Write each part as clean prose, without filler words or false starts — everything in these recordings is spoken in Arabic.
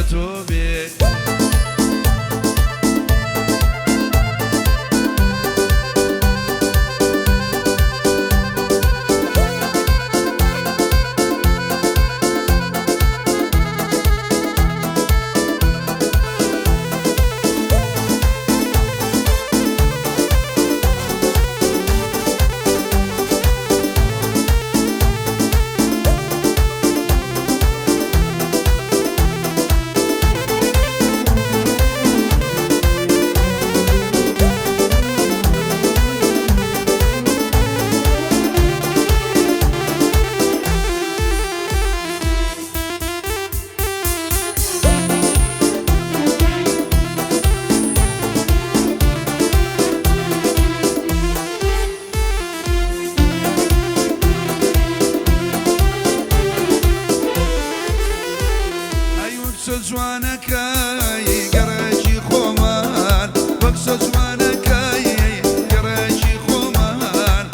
كتوبي جوانك قراجي خومان بكس جوانك قراجي خومان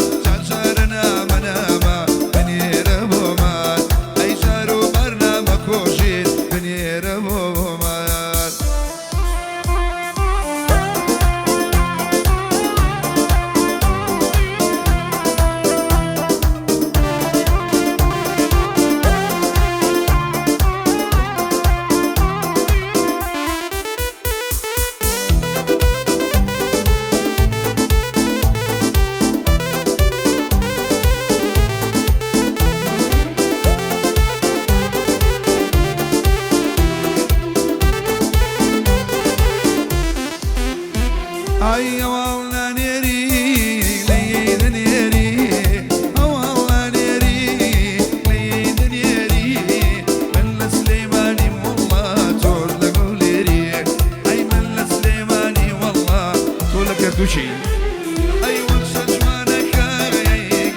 زارنا مناما بني ربومان اي زارو برنامج كوشين بني ربومان أي والله نيري ليد نيري والله نيري ليد نيري من سليماني والله تولى قوليري أي من سليماني والله تولى كرتوشي أي وقت جوانك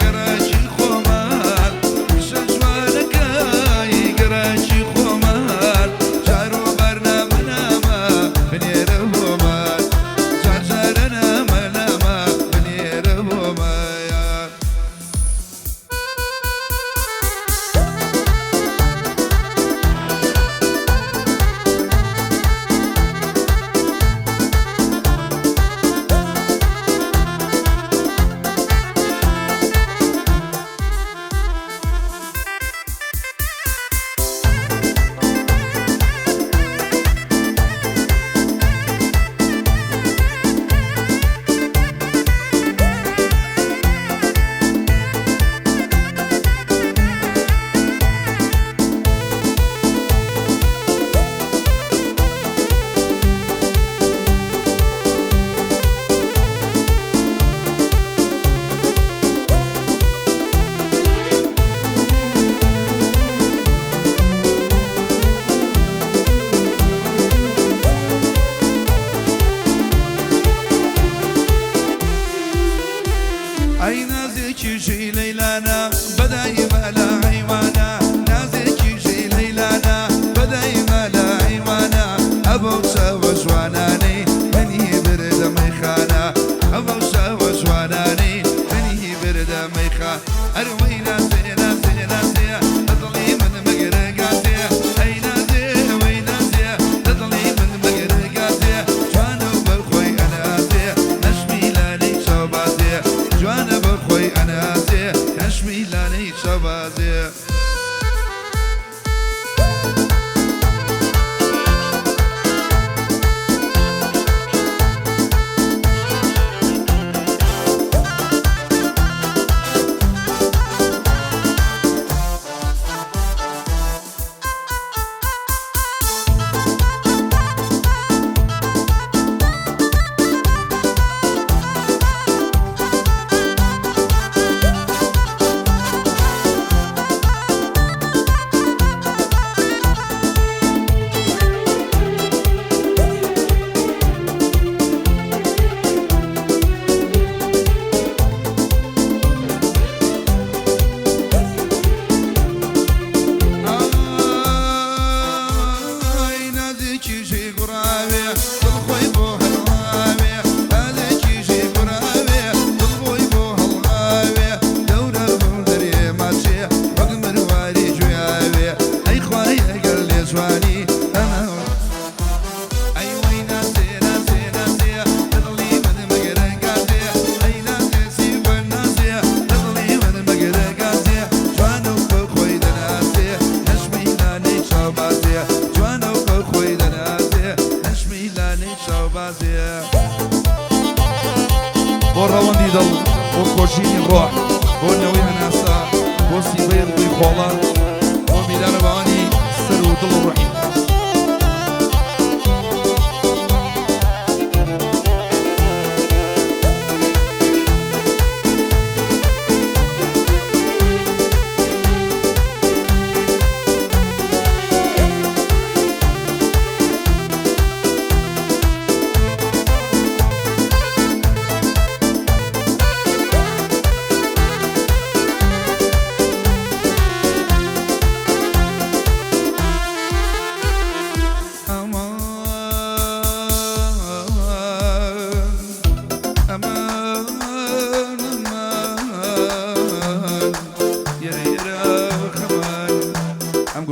قراجي خومال وقت جوانك قراجي خومال جارو برنا مناما بني ربومان زارنا بجيني الروح بونوي هناسا بوسي بيض بخولا وميلان باني سر ودل الرحيم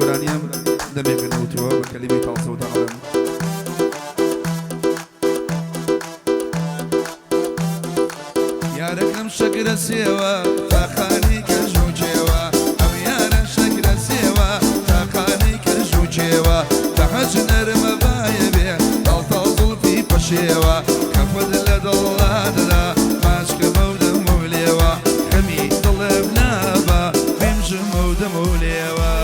قرانيام دمي بنوتوا وكلمة توصوت علم يا ركم شكر سيوا تخاني كجوجيوا أم يا شكر سيوا تخاني كجوجيوا تحجنر مبايبي تلتظل في بشيوا كفد لد الله دا ماشك مودم موليوا خمي طلب نابا بمش مودم موليوا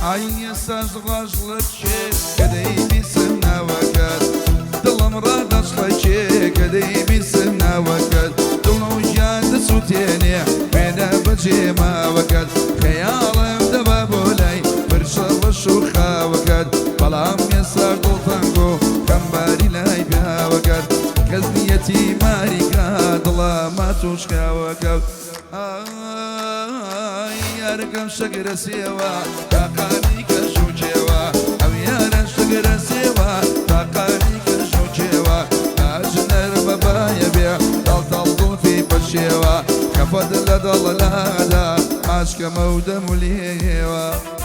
عيني ساز غاجلت شي كدي بيسمنا وكاد دلم رادش لشي كدي بيسمنا وكاد دلو جاد سوتيني بينا بجي ما وكاد خيالم دبابولي برشل الشوخة وكاد بلام يسار دلتنكو كمباري لاي بها وكاد كزنيتي ماريكا دلا ما توشكا وكاد ياركم شكر سيوا تاقاني كجوجيوا أو يارن شكر سيوا تاقاني كجوجيوا أجنر بابا يبيع تلتلضو في بشيوا كفد لدى الله لا عاشك مودم ليوا